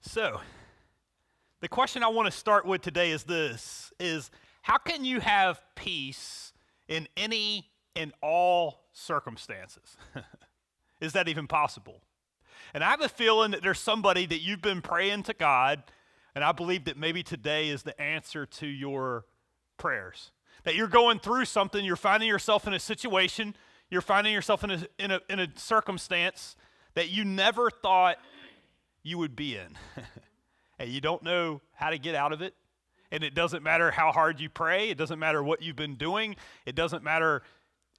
So, the question I want to start with today is this, is how can you have peace in any and all circumstances? Is that even possible? And I have a feeling that there's somebody that you've been praying to God, and I believe that maybe today is the answer to your prayers. That you're going through something, you're finding yourself in a situation, you're finding yourself in a circumstance that you never thought you would be in. And you don't know how to get out of it. And it doesn't matter how hard you pray. It doesn't matter what you've been doing. It doesn't matter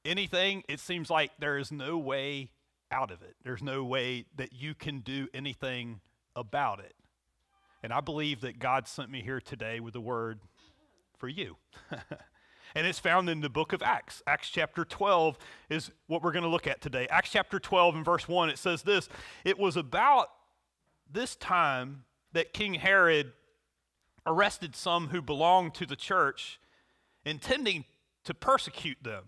anything. It seems like there is no way out of it. There's no way that you can do anything about it. And I believe that God sent me here today with a word for you. And it's found in the book of Acts. Acts chapter 12 is what we're going to look at today. Acts chapter 12 and verse 1, it says this: "It was about this time that King Herod arrested some who belonged to the church, intending to persecute them.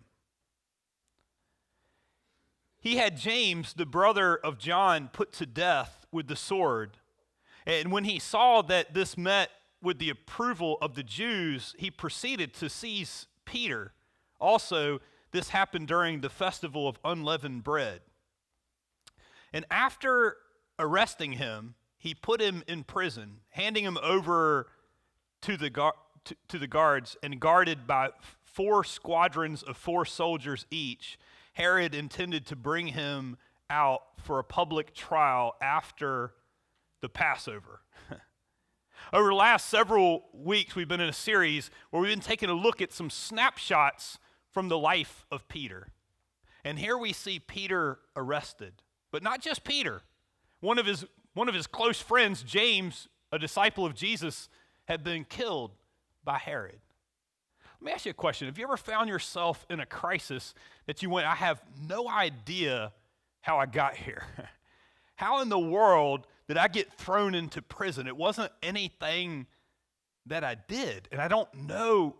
He had James, the brother of John, put to death with the sword. And when he saw that this met with the approval of the Jews, he proceeded to seize Peter. Also, this happened during the festival of unleavened bread. And after arresting him, he put him in prison, handing him over to the guards, and guarded by 4 squadrons of 4 soldiers each. Herod intended to bring him out for a public trial after the Passover." Over the last several weeks, we've been in a series where we've been taking a look at some snapshots from the life of Peter. And here we see Peter arrested. But not just Peter. One of his close friends, James, a disciple of Jesus, had been killed by Herod. Let me ask you a question. Have you ever found yourself in a crisis that you went, I have no idea how I got here? How in the world did I get thrown into prison? It wasn't anything that I did, and I don't know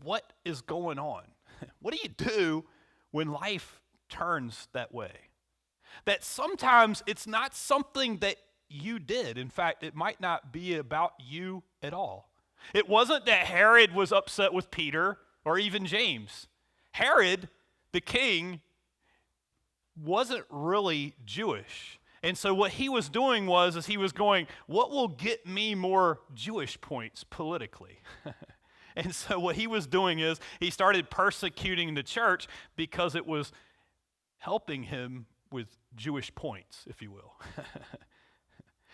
what is going on. What do you do when life turns that way? That sometimes it's not something that you did. In fact, it might not be about you at all. It wasn't that Herod was upset with Peter or even James. Herod, the king, wasn't really Jewish. And so what he was doing was he was going, what will get me more Jewish points politically? And so what he was doing is he started persecuting the church because it was helping him with Jewish points, if you will.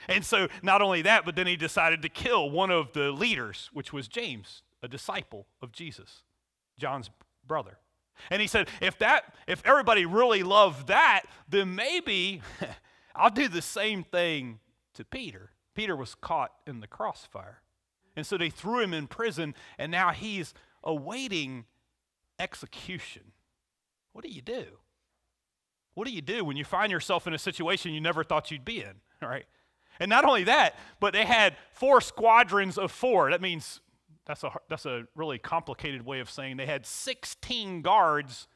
And so not only that, but then he decided to kill one of the leaders, which was James, a disciple of Jesus, John's brother. And he said, if everybody really loved that, then maybe I'll do the same thing to Peter. Peter was caught in the crossfire. And so they threw him in prison, and now he's awaiting execution. What do you do? What do you do when you find yourself in a situation you never thought you'd be in, right? And not only that, but they had 4 squadrons of 4. That means, that's a really complicated way of saying they had 16 guards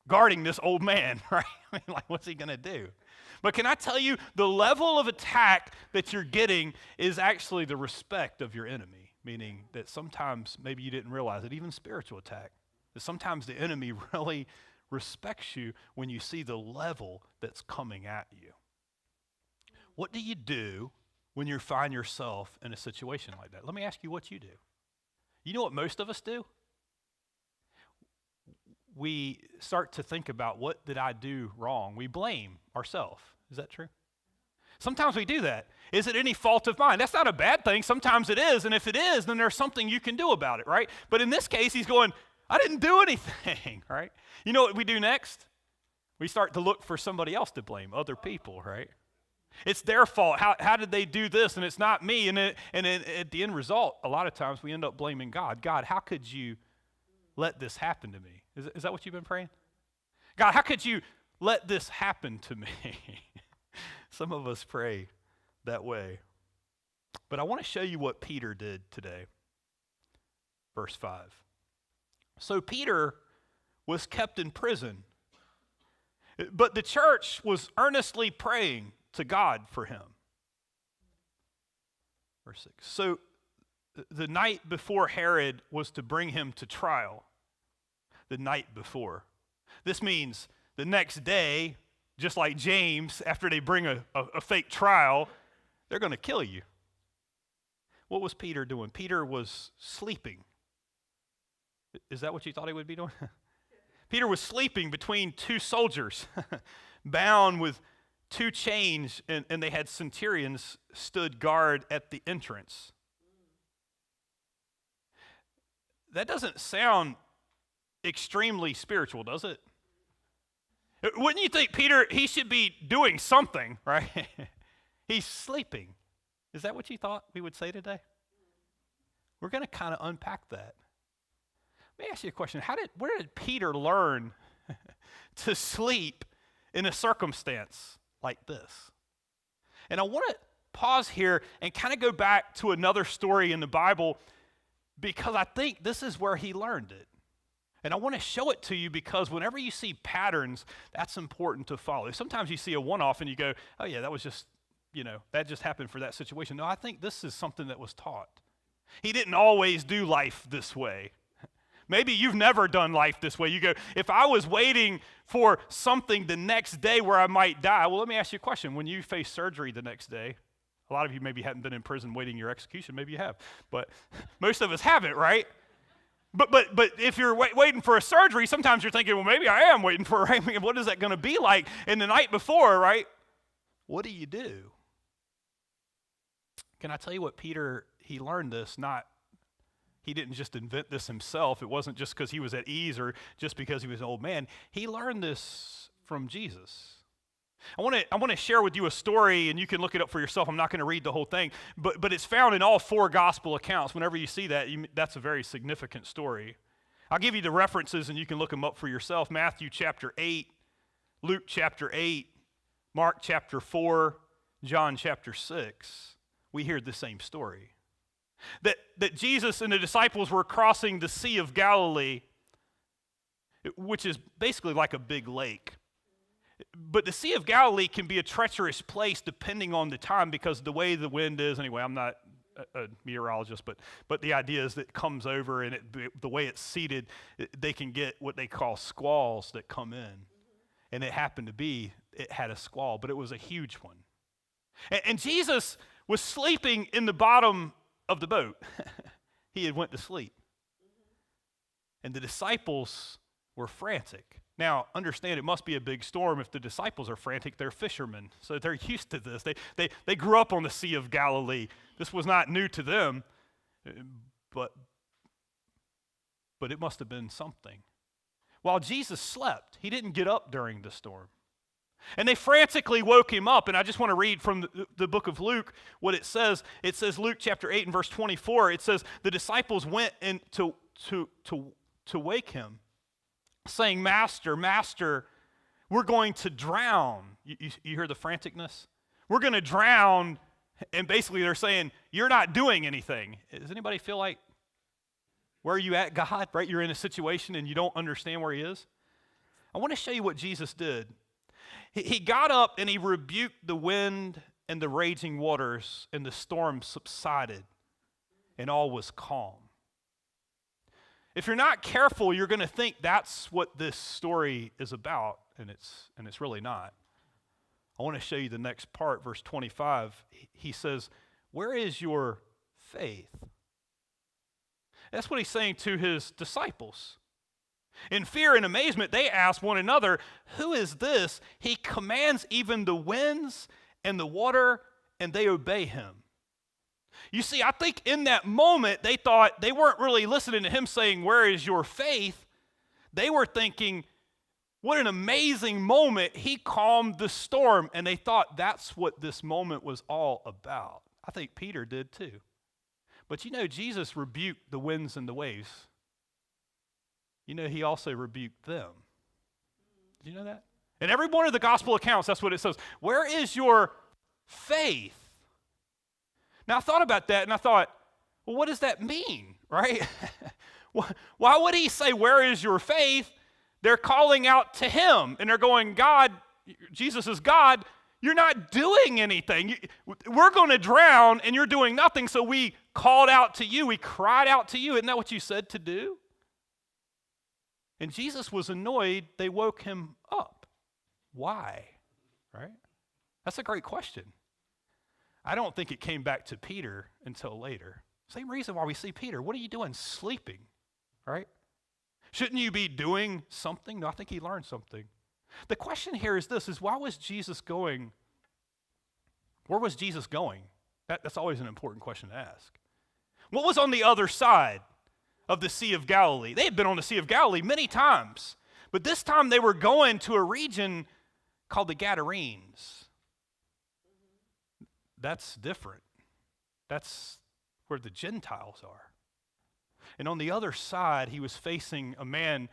guarding this old man, right? I mean, like, what's he going to do? But can I tell you, the level of attack that you're getting is actually the respect of your enemy, meaning that sometimes maybe you didn't realize it, even spiritual attack, that sometimes the enemy really respects you when you see the level that's coming at you. What do you do when you find yourself in a situation like that? Let me ask you what you do. You know what most of us do? We start to think about, what did I do wrong? We blame ourselves. Is that true? Sometimes we do that. Is it any fault of mine? That's not a bad thing. Sometimes it is, and if it is, then there's something you can do about it, right? But in this case, he's going, I didn't do anything, right? You know what we do next? We start to look for somebody else to blame, other people, right? It's their fault. How did they do this? And it's not me. And at the end result, a lot of times we end up blaming God. God, how could you let this happen to me? Is that what you've been praying? God, how could you let this happen to me? Some of us pray that way. But I want to show you what Peter did today. Verse 5. So Peter was kept in prison, but the church was earnestly praying to God for him. Verse 6. So the night before Herod was to bring him to trial, the night before. This means the next day, just like James, after they bring a fake trial, they're going to kill you. What was Peter doing? Peter was sleeping. Is that what you thought he would be doing? Peter was sleeping between two soldiers, bound with two chains, and they had centurions stood guard at the entrance. That doesn't sound extremely spiritual, does it? Wouldn't you think Peter, he should be doing something, right? He's sleeping. Is that what you thought we would say today? We're going to kind of unpack that. Let me ask you a question. Where did Peter learn to sleep in a circumstance like this? And I want to pause here and kind of go back to another story in the Bible, because I think this is where he learned it. And I want to show it to you because whenever you see patterns, that's important to follow. Sometimes you see a one-off and you go, oh yeah, that was just, that just happened for that situation. No, I think this is something that was taught. He didn't always do life this way. Maybe you've never done life this way. You go, if I was waiting for something the next day where I might die, well, let me ask you a question. When you face surgery the next day, a lot of you maybe hadn't been in prison waiting your execution. Maybe you have. But most of us haven't, right? But if you're waiting for a surgery, sometimes you're thinking, well, maybe I am waiting for it. I mean, what is that going to be like? And the night before, right? What do you do? Can I tell you what Peter, he learned this, he didn't just invent this himself. It wasn't just because he was at ease or just because he was an old man. He learned this from Jesus. I want to share with you a story, and you can look it up for yourself. I'm not going to read the whole thing, but it's found in all four gospel accounts. Whenever you see that, that's a very significant story. I'll give you the references, and you can look them up for yourself. Matthew chapter 8, Luke chapter 8, Mark chapter 4, John chapter 6. We hear the same story. That Jesus and the disciples were crossing the Sea of Galilee, which is basically like a big lake. But the Sea of Galilee can be a treacherous place depending on the time because of the way the wind is. Anyway, I'm not a meteorologist, but the idea is that it comes over and the way it's seated, they can get what they call squalls that come in. And it happened to be, it had a squall, but it was a huge one. And Jesus was sleeping in the bottom of the boat. He had went to sleep. And the disciples were frantic. Now, understand, it must be a big storm. If the disciples are frantic, they're fishermen, so they're used to this. They grew up on the Sea of Galilee. This was not new to them, but it must have been something. While Jesus slept, he didn't get up during the storm. And they frantically woke him up, and I just want to read from the book of Luke what it says. It says, Luke chapter 8 and verse 24, it says, the disciples went in to wake him, saying, Master, Master, we're going to drown. You hear the franticness? We're going to drown, and basically they're saying, you're not doing anything. Does anybody feel like, where are you at, God? Right? You're in a situation and you don't understand where he is. I want to show you what Jesus did. He got up and he rebuked the wind and the raging waters, and the storm subsided, and all was calm. If you're not careful, you're going to think that's what this story is about, and it's really not. I want to show you the next part, verse 25. He says, where is your faith? That's what he's saying to his disciples. In fear and amazement, they asked one another, who is this? He commands even the winds and the water, and they obey him. You see, I think in that moment, they thought they weren't really listening to him saying, where is your faith? They were thinking, what an amazing moment. He calmed the storm, and they thought that's what this moment was all about. I think Peter did too. But Jesus rebuked the winds and the waves. He also rebuked them. Did you know that? In every one of the gospel accounts, that's what it says. Where is your faith? Now, I thought about that, and I thought, well, what does that mean, right? Why would he say, where is your faith? They're calling out to him, and they're going, God, Jesus is God, You're not doing anything. We're going to drown and you're doing nothing, so we called out to you. We cried out to you. Isn't that what you said to do? And Jesus was annoyed. They woke him up. Why? Right? That's a great question. I don't think it came back to Peter until later. Same reason why we see Peter. What are you doing sleeping? Right? Shouldn't you be doing something? No, I think he learned something. The question here is this, is why was Jesus going? Where was Jesus going? That's always an important question to ask. What was on the other side of the Sea of Galilee? They had been on the Sea of Galilee many times, but this time they were going to a region called the Gadarenes. That's different. That's where the Gentiles are. And on the other side, he was facing a man.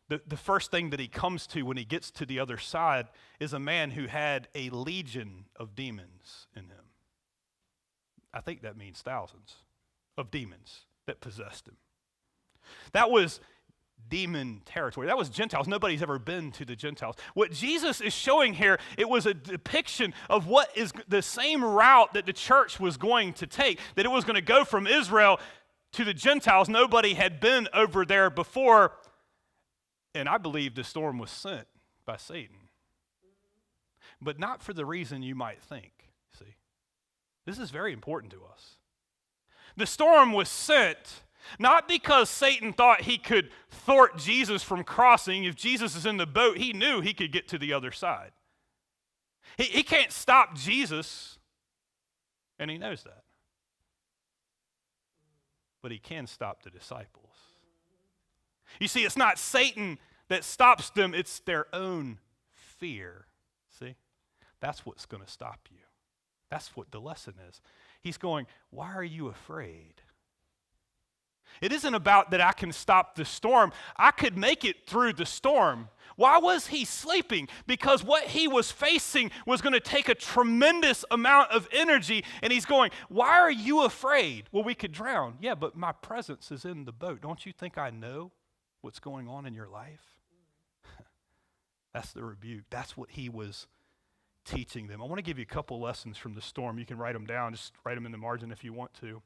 The first thing that he comes to when he gets to the other side is a man who had a legion of demons in him. I think that means thousands of demons that possessed him. That was demon territory. That was Gentiles. Nobody's ever been to the Gentiles. What Jesus is showing here, it was a depiction of what is the same route that the church was going to take, that it was going to go from Israel to the Gentiles. Nobody had been over there before. And I believe the storm was sent by Satan. But not for the reason you might think, see. This is very important to us. The storm was sent not because Satan thought he could thwart Jesus from crossing. If Jesus is in the boat, he knew he could get to the other side. He can't stop Jesus, and he knows that. But he can stop the disciples. You see, it's not Satan that stops them, it's their own fear. See? That's what's going to stop you. That's what the lesson is. He's going, why are you afraid? It isn't about that I can stop the storm. I could make it through the storm. Why was he sleeping? Because what he was facing was going to take a tremendous amount of energy, and he's going, why are you afraid? Well, we could drown. Yeah, but my presence is in the boat. Don't you think I know what's going on in your life? That's the rebuke. That's what he was teaching them. I want to give you a couple lessons from the storm. You can write them down. Just write them in the margin if you want to.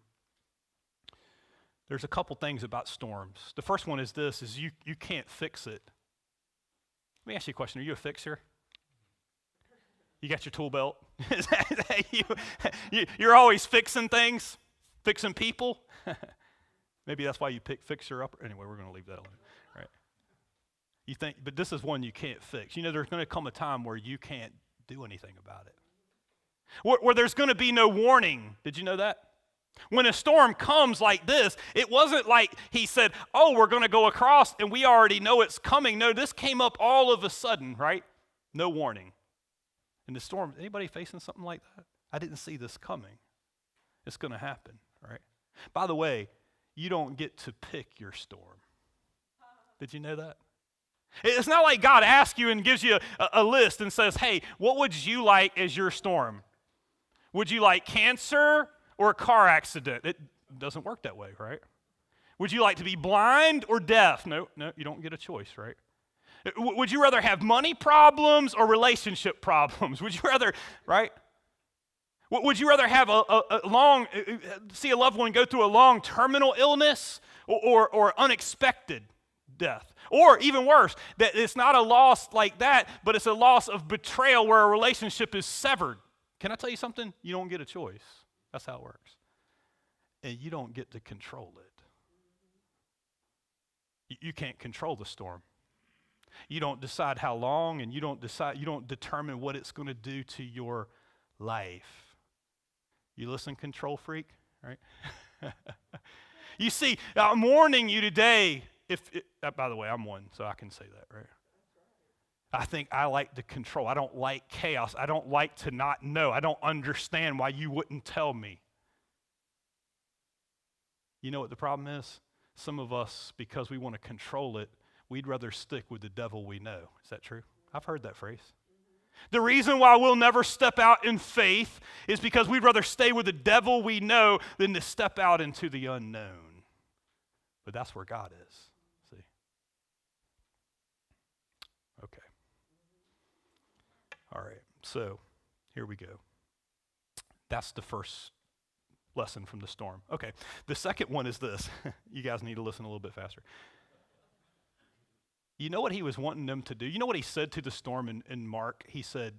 There's a couple things about storms. The first one is this, is you can't fix it. Let me ask you a question. Are you a fixer? You got your tool belt? Is that you're always fixing things? Fixing people? Maybe that's why you pick fixer up. Anyway, we're going to leave that alone. Right? You think, but this is one you can't fix. You know, there's going to come a time where you can't do anything about it. Where there's going to be no warning. Did you know that? When a storm comes like this, it wasn't like he said, oh, we're going to go across and we already know it's coming. No, this came up all of a sudden, right? No warning. In the storm, anybody facing something like that? I didn't see this coming. It's going to happen, right? By the way, you don't get to pick your storm. Did you know that? It's not like God asks you and gives you a list and says, hey, what would you like as your storm? Would you like cancer or a car accident? It doesn't work that way, right? Would you like to be blind or deaf? No, you don't get a choice, right? Would you rather have money problems or relationship problems? Would you rather, right? Would you rather have see a loved one go through a long terminal illness or unexpected death? Or even worse, that it's not a loss like that, but it's a loss of betrayal where a relationship is severed. Can I tell you something? You don't get a choice. That's how it works. And you don't get to control it. You can't control the storm. You don't decide how long, and you don't determine what it's going to do to your life. You listen, control freak, right? You see, I'm warning you today. By the way, I'm one, so I can say that, right? I think I like to control. I don't like chaos. I don't like to not know. I don't understand why you wouldn't tell me. You know what the problem is? Some of us, because we want to control it, we'd rather stick with the devil we know. Is that true? I've heard that phrase. The reason why we'll never step out in faith is because we'd rather stay with the devil we know than to step out into the unknown. But that's where God is. See? Okay. All right. So Here we go. That's the first lesson from the storm. Okay, the second one is this. You guys need to listen a little bit faster. You know what he was wanting them to do? You know what he said to the storm in Mark? He said,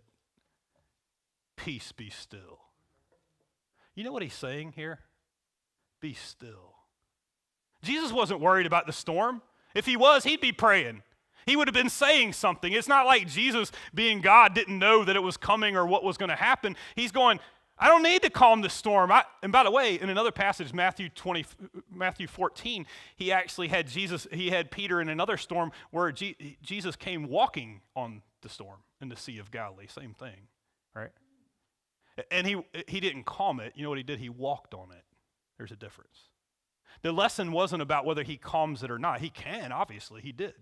peace be still. You know what he's saying here? Be still. Jesus wasn't worried about the storm. If he was, he'd be praying. He would have been saying something. It's not like Jesus, being God, didn't know that it was coming or what was going to happen. He's going, I don't need to calm the storm. And by the way, in another passage, Matthew 14, he actually had Peter in another storm where Jesus came walking on the storm in the Sea of Galilee. Same thing, right? And he didn't calm it. You know what he did? He walked on it. There's a difference. The lesson wasn't about whether he calms it or not. He can, obviously, he did.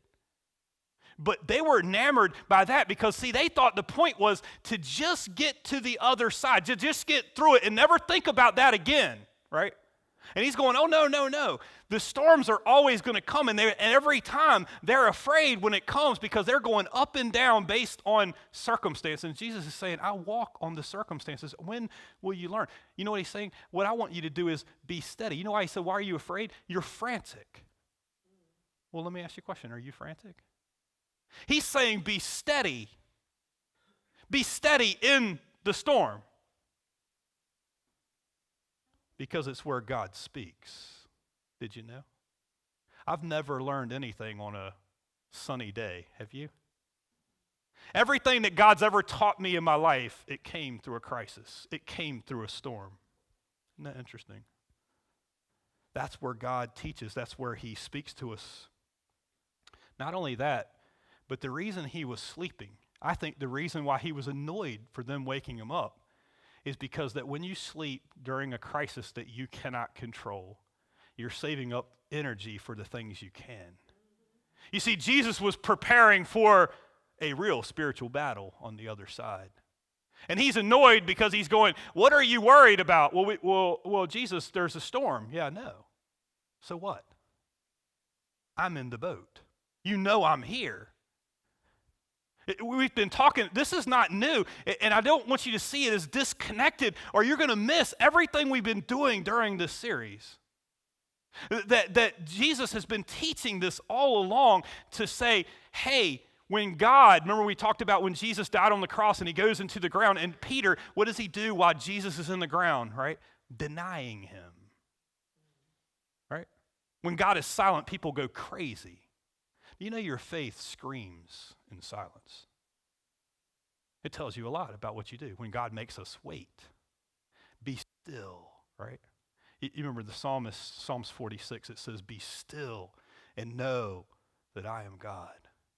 But they were enamored by that because, see, they thought the point was to just get to the other side, to just get through it and never think about that again, right? And he's going, oh, no. The storms are always going to come, and every time they're afraid when it comes because they're going up and down based on circumstances. And Jesus is saying, I walk on the circumstances. When will you learn? You know what he's saying? What I want you to do is be steady. You know why he said, why are you afraid? You're frantic. Well, let me ask you a question. Are you frantic? He's saying be steady. Be steady in the storm. Because it's where God speaks. Did you know? I've never learned anything on a sunny day. Have you? Everything that God's ever taught me in my life, it came through a crisis. It came through a storm. Isn't that interesting? That's where God teaches. That's where he speaks to us. Not only that, but the reason he was sleeping, I think the reason why he was annoyed for them waking him up is because that when you sleep during a crisis that you cannot control, you're saving up energy for the things you can. You see, Jesus was preparing for a real spiritual battle on the other side. And he's annoyed because he's going, what are you worried about? Well, Jesus, there's a storm. Yeah, no. So what? I'm in the boat. You know I'm here. We've been talking, this is not new, and I don't want you to see it as disconnected or you're going to miss everything we've been doing during this series. That Jesus has been teaching this all along to say, hey, when God, remember we talked about when Jesus died on the cross and he goes into the ground, and Peter, what does he do while Jesus is in the ground, right? Denying him, right? When God is silent, people go crazy. You know your faith screams in silence. It tells you a lot about what you do when God makes us wait. Be still, right? You remember the psalmist, Psalms 46, it says, be still and know that I am God.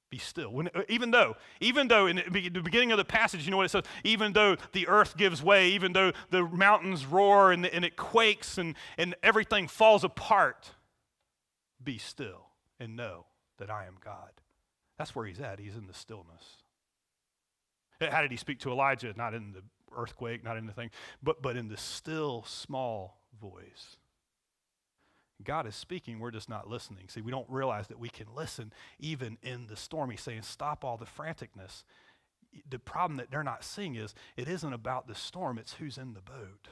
Be still. Even though in the beginning of the passage, you know what it says? Even though the earth gives way, even though the mountains roar and it quakes and everything falls apart, be still and know that I am God. That's where he's at. He's in the stillness. How did he speak to Elijah? Not in the earthquake, not in the thing, but in the still, small voice. God is speaking, we're just not listening. See, we don't realize that we can listen even in the storm. He's saying, stop all the franticness. The problem that they're not seeing is it isn't about the storm, it's who's in the boat.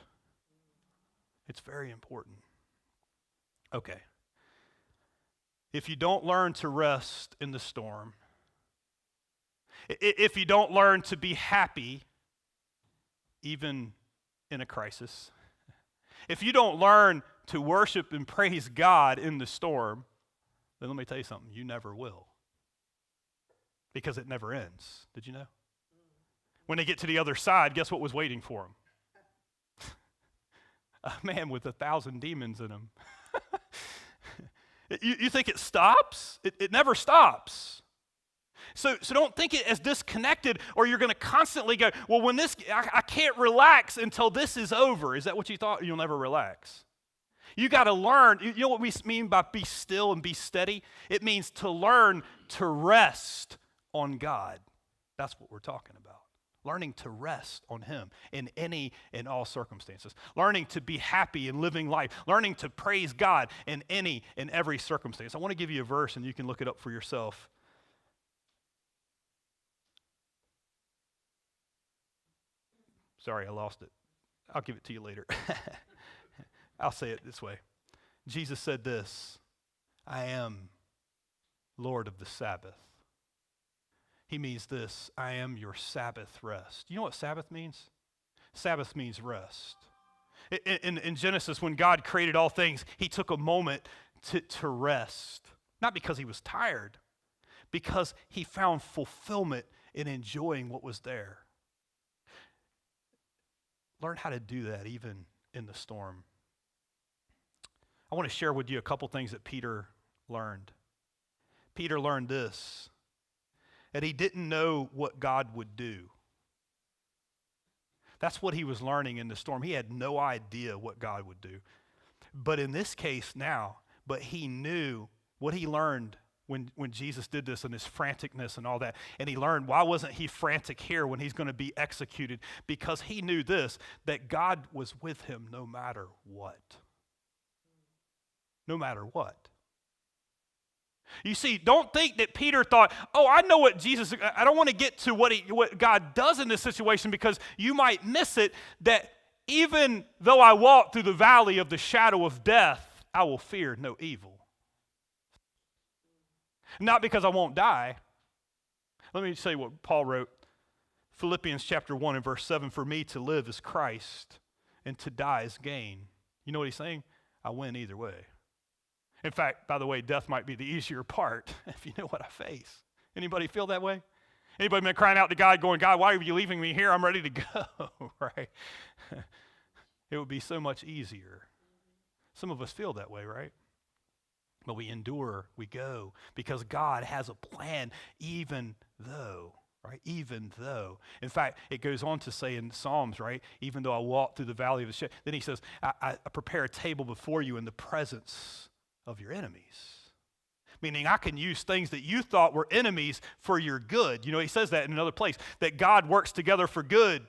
It's very important. Okay. If you don't learn to rest in the storm, if you don't learn to be happy even in a crisis, if you don't learn to worship and praise God in the storm, then let me tell you something, you never will. Because it never ends. Did you know? When they get to the other side, guess what was waiting for them? A man with 1,000 demons in him. You think it stops? It never stops. So don't think it as disconnected, or you're going to constantly go, well, when I can't relax until this is over. Is that what you thought? You'll never relax. You got to learn. You know what we mean by be still and be steady? It means to learn to rest on God. That's what we're talking about. Learning to rest on him in any and all circumstances. Learning to be happy in living life. Learning to praise God in any and every circumstance. I want to give you a verse and you can look it up for yourself. Sorry, I lost it. I'll give it to you later. I'll say it this way. Jesus said this, I am Lord of the Sabbath. He means this, I am your Sabbath rest. You know what Sabbath means? Sabbath means rest. In Genesis, when God created all things, he took a moment to rest. Not because he was tired, because he found fulfillment in enjoying what was there. Learn how to do that even in the storm. I want to share with you a couple things that Peter learned. Peter learned this, that he didn't know what God would do. That's what he was learning in the storm. He had no idea what God would do. But in this case now, but he knew what he learned when Jesus did this and his franticness and all that. And he learned, why wasn't he frantic here when he's going to be executed? Because he knew this, that God was with him no matter what. No matter what. You see, don't think that Peter thought, oh, I know what Jesus, I don't want to get to what God does in this situation because you might miss it, that even though I walk through the valley of the shadow of death, I will fear no evil. Not because I won't die. Let me say what Paul wrote. Philippians chapter 1 and verse 7, for me to live is Christ and to die is gain. You know what he's saying? I win either way. In fact, by the way, death might be the easier part if you know what I face. Anybody feel that way? Anybody been crying out to God going, God, why are you leaving me here? I'm ready to go, right? It would be so much easier. Some of us feel that way, right? But we endure, we go, because God has a plan even though, right? Even though. In fact, it goes on to say in Psalms, right? Even though I walk through the valley of the shadow. Then he says, I prepare a table before you in the presence of your enemies. Meaning I can use things that you thought were enemies for your good. You know, he says that in another place, that God works together for good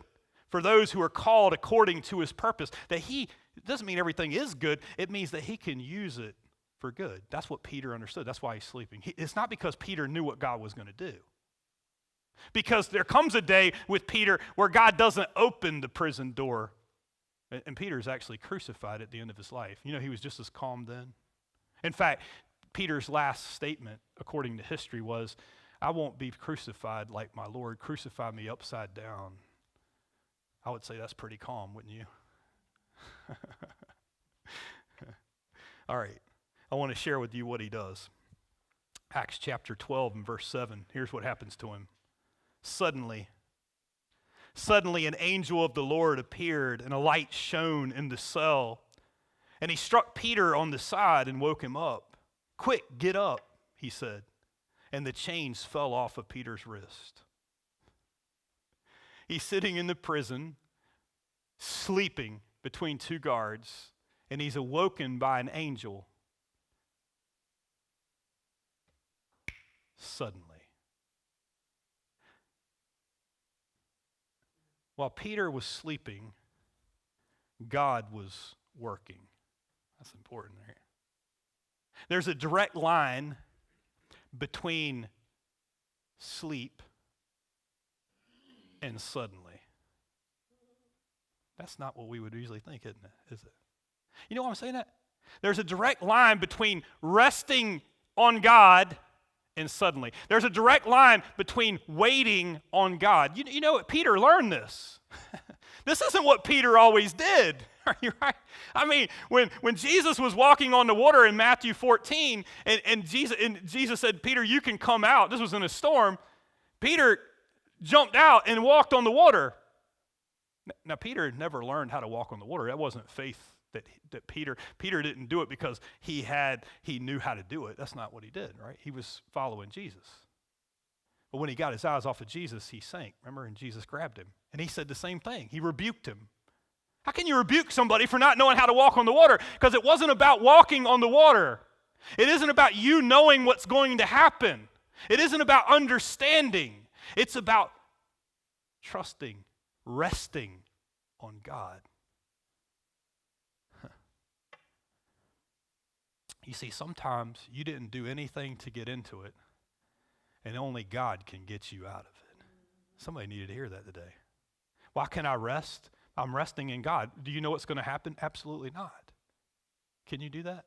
for those who are called according to his purpose. That it doesn't mean everything is good. It means that he can use it for good. That's what Peter understood. That's why he's sleeping. It's not because Peter knew what God was going to do. Because there comes a day with Peter where God doesn't open the prison door. And Peter's actually crucified at the end of his life. You know, he was just as calm then. In fact, Peter's last statement, according to history, was, I won't be crucified like my Lord. Crucify me upside down. I would say that's pretty calm, wouldn't you? All right. I want to share with you what he does. Acts chapter 12 and verse 7. Here's what happens to him. Suddenly an angel of the Lord appeared, and a light shone in the cell. And he struck Peter on the side and woke him up. Quick, get up, he said. And the chains fell off of Peter's wrist. He's sitting in the prison, sleeping between two guards, and he's awoken by an angel. Suddenly. While Peter was sleeping, God was working. That's important there. There's a direct line between sleep and suddenly. That's not what we would usually think, isn't it? Is it? You know why I'm saying that? There's a direct line between resting on God and suddenly. There's a direct line between waiting on God. You know what? Peter learned this. This isn't what Peter always did. Are you right? I mean, when Jesus was walking on the water in Matthew 14, and Jesus said, Peter, you can come out. This was in a storm. Peter jumped out and walked on the water. Now, Peter never learned how to walk on the water. That wasn't faith that Peter didn't do it because he knew how to do it. That's not what he did, right? He was following Jesus. But when he got his eyes off of Jesus, he sank. Remember? And Jesus grabbed him. And he said the same thing. He rebuked him. How can you rebuke somebody for not knowing how to walk on the water? Because it wasn't about walking on the water. It isn't about you knowing what's going to happen. It isn't about understanding. It's about trusting, resting on God. You see, sometimes you didn't do anything to get into it, and only God can get you out of it. Somebody needed to hear that today. Why can I rest? I'm resting in God. Do you know what's going to happen? Absolutely not. Can you do that?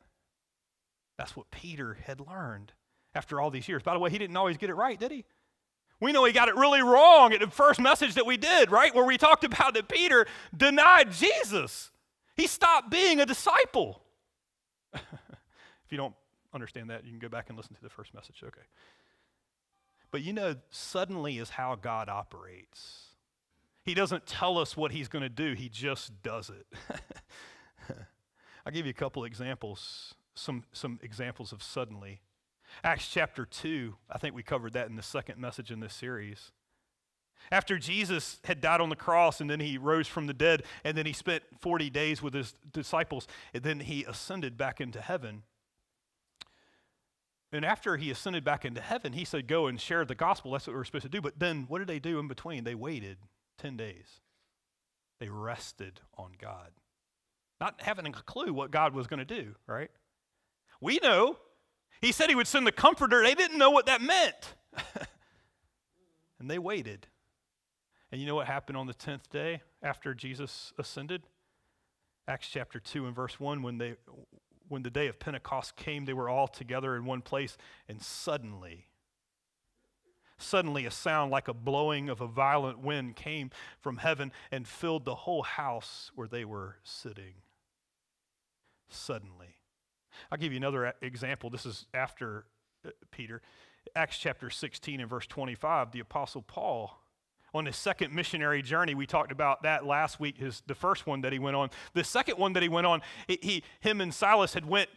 That's what Peter had learned after all these years. By the way, he didn't always get it right, did he? We know he got it really wrong at the first message that we did, right? Where we talked about that Peter denied Jesus. He stopped being a disciple. If you don't understand that, you can go back and listen to the first message, okay. But you know, suddenly is how God operates. He doesn't tell us what he's going to do, he just does it. I'll give you a couple examples, some examples of suddenly. Acts chapter 2, I think we covered that in the second message in this series. After Jesus had died on the cross and then he rose from the dead and then he spent 40 days with his disciples and then he ascended back into heaven. And after he ascended back into heaven, he said, go and share the gospel. That's what we were supposed to do. But then what did they do in between? They waited 10 days. They rested on God. Not having a clue what God was going to do, right? We know. He said he would send the comforter. They didn't know what that meant. And they waited. And you know what happened on the 10th day after Jesus ascended? Acts chapter 2 and verse 1, when the day of Pentecost came, they were all together in one place, and suddenly a sound like a blowing of a violent wind came from heaven and filled the whole house where they were sitting. Suddenly. I'll give you another example. This is after Peter. Acts chapter 16 and verse 25, the Apostle Paul, on his second missionary journey, we talked about that last week, the first one that he went on. The second one that he went on, him and Silas had went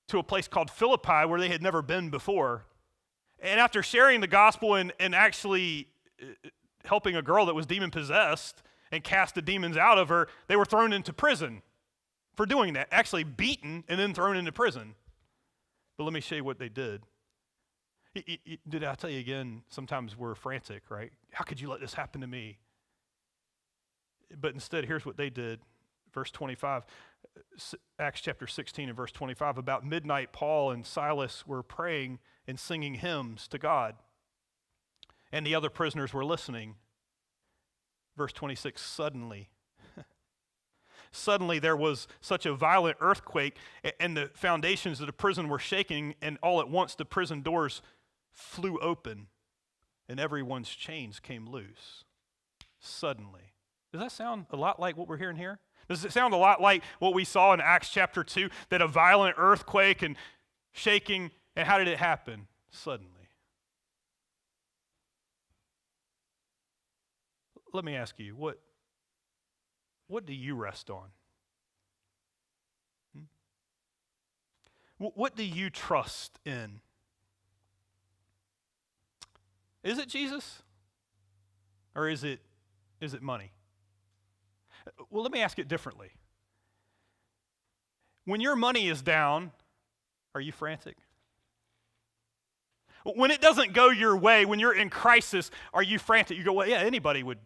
to a place called Philippi where they had never been before. And after sharing the gospel and actually helping a girl that was demon-possessed and cast the demons out of her, they were thrown into prison for doing that, actually beaten and then thrown into prison. But let me show you what they did. Did I tell you again, sometimes we're frantic, right? How could you let this happen to me? But instead, here's what they did. Verse 25, Acts chapter 16 and verse 25, about midnight, Paul and Silas were praying and singing hymns to God. And the other prisoners were listening. Verse 26, Suddenly there was such a violent earthquake, and the foundations of the prison were shaking, and all at once the prison doors flew open, and everyone's chains came loose. Suddenly. Does that sound a lot like what we're hearing here? Does it sound a lot like what we saw in Acts chapter 2, that a violent earthquake and shaking, and how did it happen? Suddenly. Let me ask you, what do you rest on? What do you trust in? Is it Jesus? Or is it money? Well, let me ask it differently. When your money is down, are you frantic? When it doesn't go your way, when you're in crisis, are you frantic? You go, well, yeah, anybody would.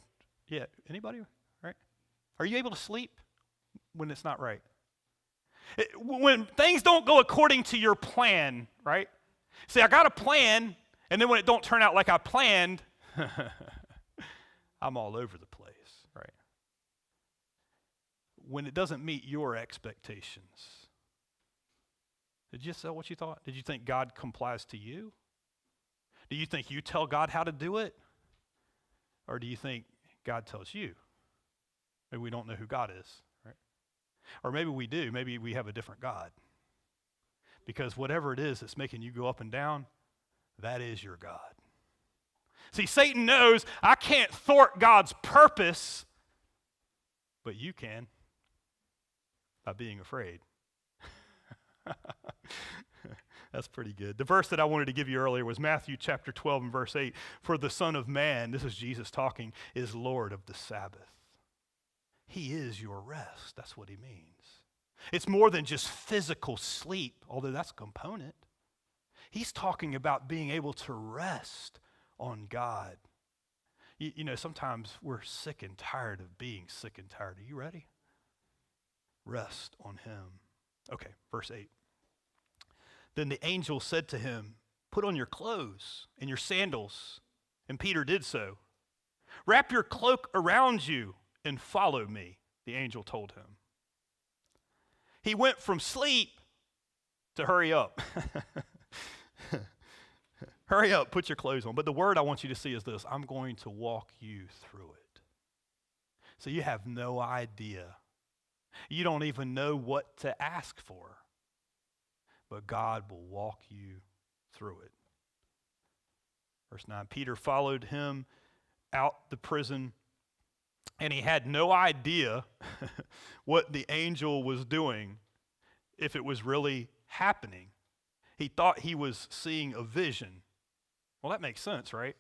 Yeah, anybody, right? Are you able to sleep when it's not right? When things don't go according to your plan, right? See, I got a plan, and then when it don't turn out like I planned, I'm all over the place, right? When it doesn't meet your expectations, did you say what you thought? Did you think God complies to you? Do you think you tell God how to do it? Or do you think God tells you? Maybe we don't know who God is, right? Or maybe we do. Maybe we have a different God. Because whatever it is that's making you go up and down, that is your God. See, Satan knows I can't thwart God's purpose, but you can by being afraid. That's pretty good. The verse that I wanted to give you earlier was Matthew chapter 12 and verse 8. For the Son of Man, this is Jesus talking, is Lord of the Sabbath. He is your rest. That's what he means. It's more than just physical sleep, although that's a component. He's talking about being able to rest on God. You know, sometimes we're sick and tired of being sick and tired. Are you ready? Rest on him. Okay, verse 8. Then the angel said to him, put on your clothes and your sandals. And Peter did so. Wrap your cloak around you and follow me, the angel told him. He went from sleep to hurry up. Hurry up, put your clothes on. But the word I want you to see is this: I'm going to walk you through it. So you have no idea. You don't even know what to ask for. But God will walk you through it. Verse 9, Peter followed him out the prison, and he had no idea what the angel was doing, if it was really happening. He thought he was seeing a vision. Well, that makes sense, right?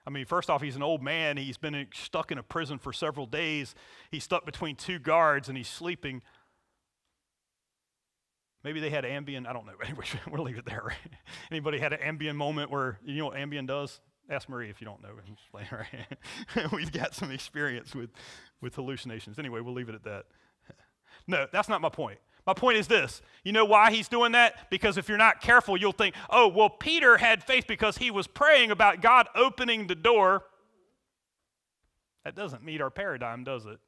I mean, first off, he's an old man. He's been stuck in a prison for several days. He's stuck between two guards, and he's sleeping. Maybe they had Ambien. I don't know. Anyway, we'll leave it there, right? Anybody had an Ambien moment where, you know what Ambien does? Ask Marie if you don't know. Right? We've got some experience with hallucinations. Anyway, we'll leave it at that. No, that's not my point. My point is this. You know why he's doing that? Because if you're not careful, you'll think, oh, well, Peter had faith because he was praying about God opening the door. That doesn't meet our paradigm, does it?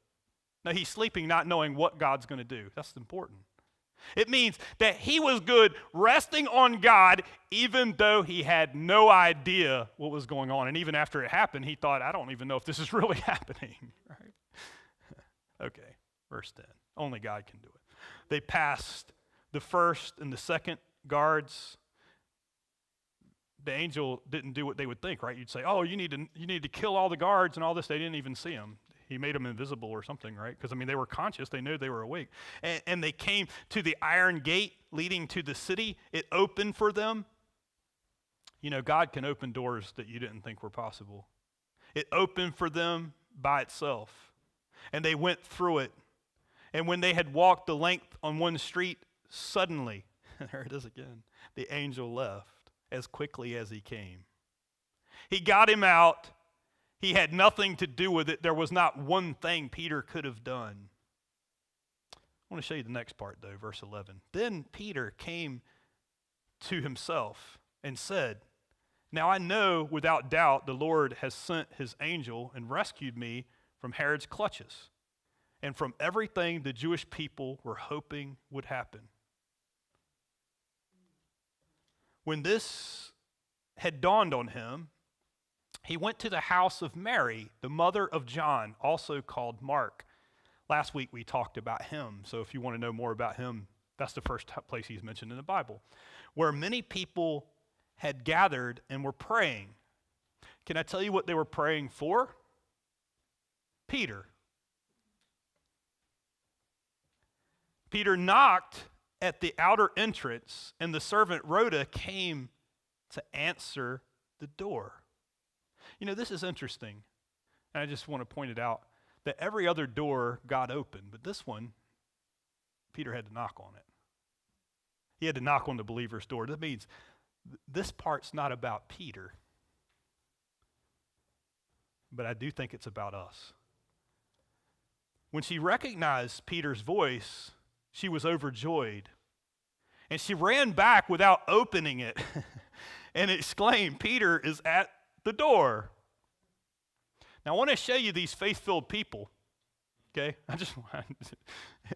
No, he's sleeping not knowing what God's going to do. That's important. It means that he was good resting on God even though he had no idea what was going on. And even after it happened, he thought, I don't even know if this is really happening. Right? Okay, verse 10. Only God can do it. They passed the first and the second guards. The angel didn't do what they would think, right? You'd say, oh, you need to kill all the guards and all this. They didn't even see him. He made them invisible or something, right? Because, I mean, they were conscious. They knew they were awake. And they came to the iron gate leading to the city. It opened for them. You know, God can open doors that you didn't think were possible. It opened for them by itself. And they went through it. And when they had walked the length on one street, suddenly, there it is again, the angel left as quickly as he came. He got him out. He had nothing to do with it. There was not one thing Peter could have done. I want to show you the next part, though, verse 11. Then Peter came to himself and said, now I know without doubt the Lord has sent his angel and rescued me from Herod's clutches and from everything the Jewish people were hoping would happen. When this had dawned on him, he went to the house of Mary, the mother of John, also called Mark. Last week we talked about him, so if you want to know more about him, that's the first place he's mentioned in the Bible, where many people had gathered and were praying. Can I tell you what they were praying for? Peter. Peter knocked at the outer entrance, and the servant Rhoda came to answer the door. You know, this is interesting, and I just want to point it out, that every other door God opened, but this one, Peter had to knock on it. He had to knock on the believer's door. That means this part's not about Peter, but I do think it's about us. When she recognized Peter's voice, she was overjoyed, and she ran back without opening it and exclaimed, Peter is at the door. Now I want to show you these faith-filled people, okay? I just want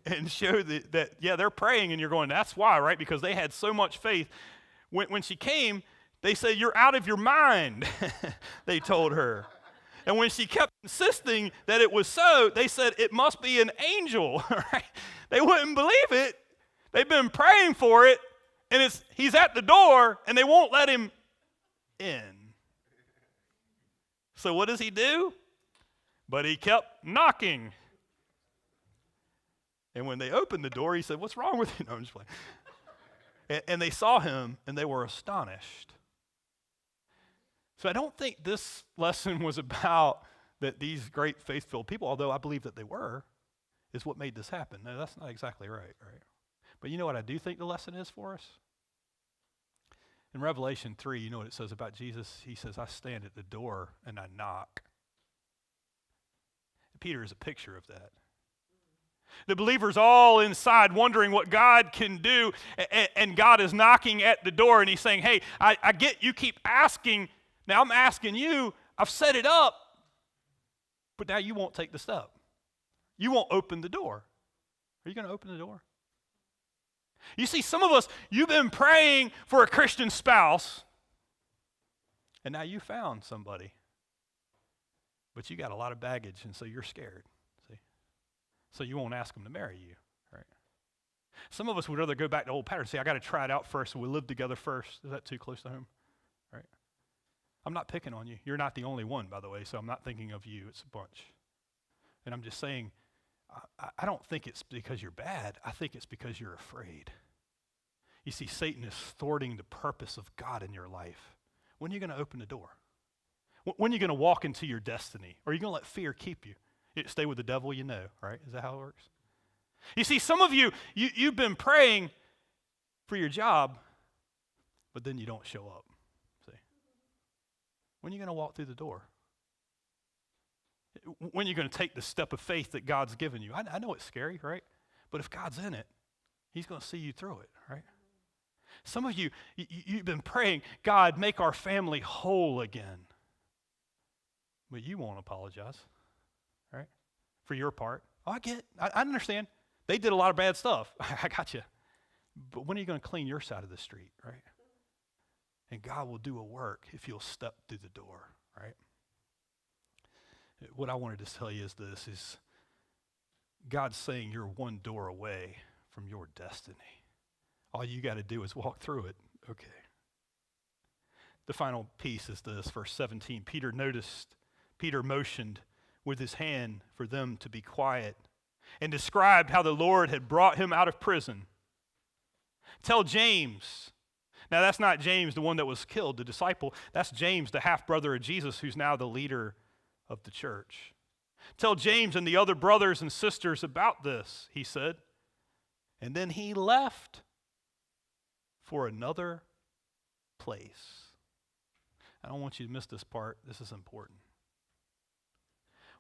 and show that, yeah, they're praying and you're going, that's why, right? Because they had so much faith. When she came, they said, you're out of your mind, they told her. And when she kept insisting that it was so, they said, it must be an angel, right? They wouldn't believe it. They've been praying for it, and he's at the door, and they won't let him in. So what does he do? But he kept knocking. And when they opened the door, he said, what's wrong with you? No, I'm just playing. And they saw him, and they were astonished. So I don't think this lesson was about that these great faith-filled people, although I believe that they were, is what made this happen. No, that's not exactly right? But you know what I do think the lesson is for us? In Revelation 3, you know what it says about Jesus? He says, I stand at the door and I knock. Peter is a picture of that. The believers all inside wondering what God can do, and God is knocking at the door, and he's saying, hey, I get you keep asking. Now I'm asking you, I've set it up. But now you won't take the step. You won't open the door. Are you going to open the door? You see, some of us, you've been praying for a Christian spouse, and now you found somebody. But you got a lot of baggage, and so you're scared. See? So you won't ask them to marry you, right? Some of us would rather go back to old patterns. See, I got to try it out first, and we live together first. Is that too close to home? Right? I'm not picking on you. You're not the only one, by the way, so I'm not thinking of you. It's a bunch. And I'm just saying, I don't think it's because you're bad. I think it's because you're afraid. You see, Satan is thwarting the purpose of God in your life. When are you going to open the door? When are you going to walk into your destiny? Or are you going to let fear keep you? You stay with the devil you know, right? Is that how it works? You see, some of you've been praying for your job, but then you don't show up. See? When are you going to walk through the door? When are you going to take the step of faith that God's given you? I know it's scary, right? But if God's in it, he's going to see you through it, right? Some of you've been praying, God, make our family whole again. But you won't apologize, right? For your part. Oh, I understand. They did a lot of bad stuff. I got you. But when are you going to clean your side of the street, right? And God will do a work if you'll step through the door, right? What I wanted to tell you is this, is God's saying you're one door away from your destiny. All you got to do is walk through it. Okay. The final piece is this, verse 17. Peter motioned with his hand for them to be quiet and described how the Lord had brought him out of prison. Tell James. Now that's not James, the one that was killed, the disciple. That's James, the half-brother of Jesus, who's now the leader of the church. Tell James and the other brothers and sisters about this, he said. And then he left for another place. I don't want you to miss this part. This is important.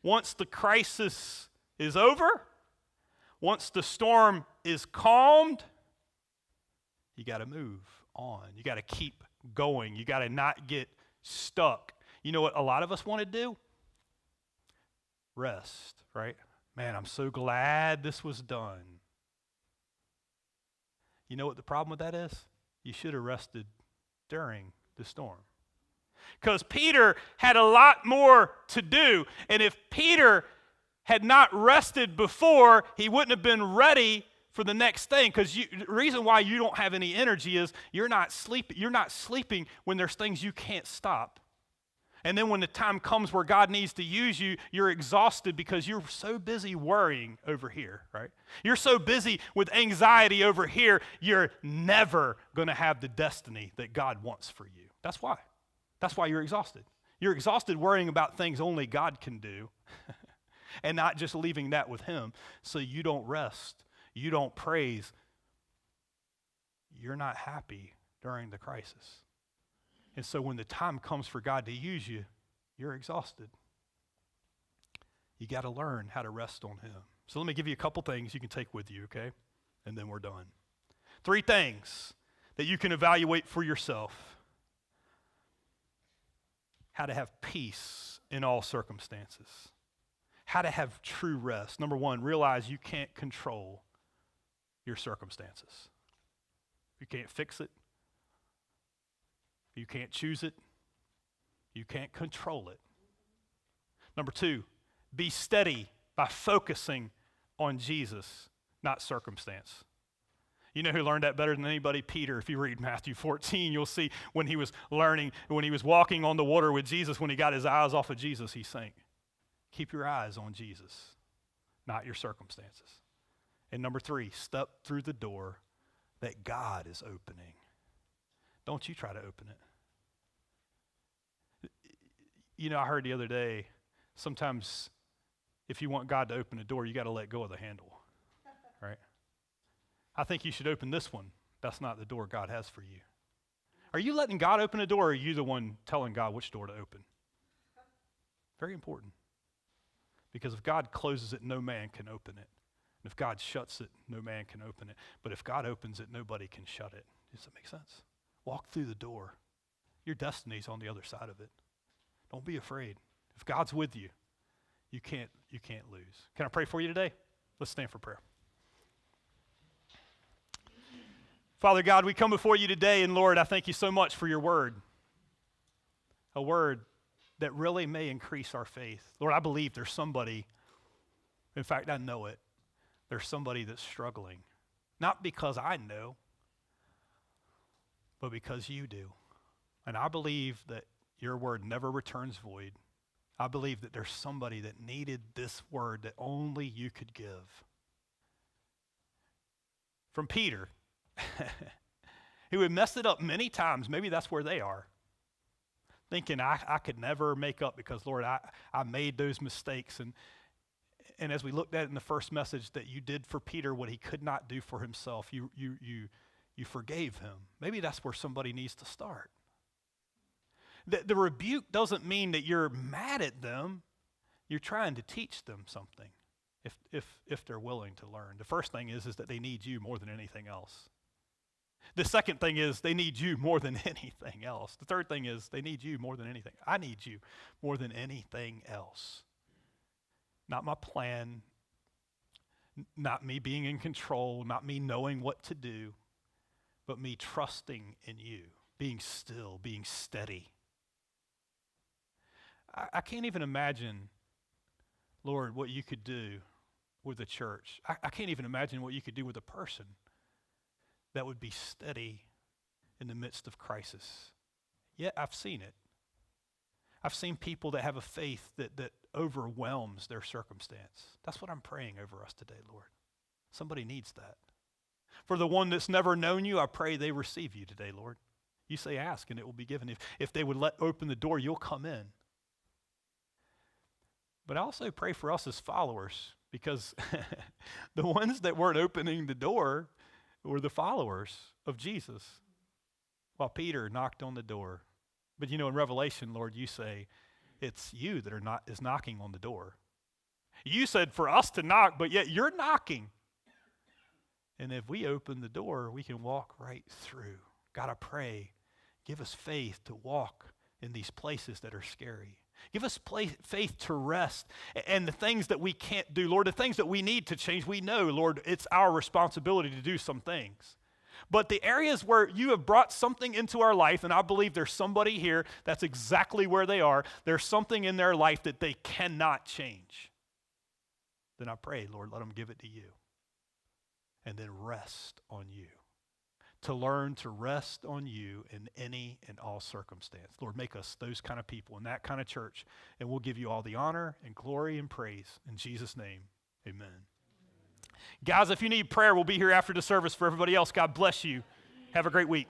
Once the crisis is over, once the storm is calmed, you got to move on. You got to keep going. You got to not get stuck. You know what a lot of us want to do? Rest, right? Man, I'm so glad this was done. You know what the problem with that is? You should have rested during the storm. Because Peter had a lot more to do. And if Peter had not rested before, he wouldn't have been ready for the next thing. Because the reason why you don't have any energy is you're not sleeping. You're not sleeping when there's things you can't stop. And then when the time comes where God needs to use you, you're exhausted because you're so busy worrying over here, right? You're so busy with anxiety over here, you're never going to have the destiny that God wants for you. That's why. That's why you're exhausted. You're exhausted worrying about things only God can do and not just leaving that with him. So you don't rest. You don't praise. You're not happy during the crisis. And so when the time comes for God to use you, you're exhausted. You got to learn how to rest on him. So let me give you a couple things you can take with you, okay? And then we're done. 3 things that you can evaluate for yourself. How to have peace in all circumstances. How to have true rest. Number 1, realize you can't control your circumstances. You can't fix it. You can't choose it. You can't control it. Number 2, be steady by focusing on Jesus, not circumstance. You know who learned that better than anybody? Peter. If you read Matthew 14, you'll see when he was walking on the water with Jesus, when he got his eyes off of Jesus, he sank. Keep your eyes on Jesus, not your circumstances. And number 3, step through the door that God is opening. Don't you try to open it. You know, I heard the other day, sometimes if you want God to open a door, you got to let go of the handle, right? I think you should open this one. That's not the door God has for you. Are you letting God open a door, or are you the one telling God which door to open? Very important. Because if God closes it, no man can open it. And if God shuts it, no man can open it. But if God opens it, nobody can shut it. Does that make sense? Walk through the door. Your destiny's on the other side of it. Don't be afraid. If God's with you, you can't lose. Can I pray for you today? Let's stand for prayer. Father God, we come before you today, and Lord, I thank you so much for your word. A word that really may increase our faith. Lord, I believe there's somebody, in fact, I know it, there's somebody that's struggling. Not because I know, but because you do. And I believe that your word never returns void. I believe that there's somebody that needed this word that only you could give. From Peter, who had messed it up many times, maybe that's where they are. Thinking I could never make up because, Lord, I made those mistakes. And as we looked at in the first message, that you did for Peter what he could not do for himself. You forgave him. Maybe that's where somebody needs to start. The rebuke doesn't mean that you're mad at them. You're trying to teach them something if they're willing to learn. The first thing is that they need you more than anything else. The second thing is they need you more than anything else. The third thing is they need you more than anything. I need you more than anything else. Not my plan, not me being in control, not me knowing what to do, but me trusting in you, being still, being steady. I can't even imagine, Lord, what you could do with a church. I can't even imagine what you could do with a person that would be steady in the midst of crisis. Yet I've seen it. I've seen people that have a faith that overwhelms their circumstance. That's what I'm praying over us today, Lord. Somebody needs that. For the one that's never known you, I pray they receive you today, Lord. You say ask and it will be given. If they would open the door, you'll come in. But I also pray for us as followers, because the ones that weren't opening the door were the followers of Jesus, while Peter knocked on the door. But you know, in Revelation, Lord, you say it's you that is knocking on the door. You said for us to knock, but yet you're knocking. And if we open the door, we can walk right through. God, I pray, give us faith to walk in these places that are scary. Give us faith to rest. And the things that we can't do, Lord, the things that we need to change, we know, Lord, it's our responsibility to do some things. But the areas where you have brought something into our life, and I believe there's somebody here that's exactly where they are, there's something in their life that they cannot change. Then I pray, Lord, let them give it to you. And then rest on you. To learn to rest on you in any and all circumstance. Lord, make us those kind of people in that kind of church, and we'll give you all the honor and glory and praise. In Jesus' name, amen. Guys, if you need prayer, we'll be here after the service. For everybody else, God bless you. Have a great week.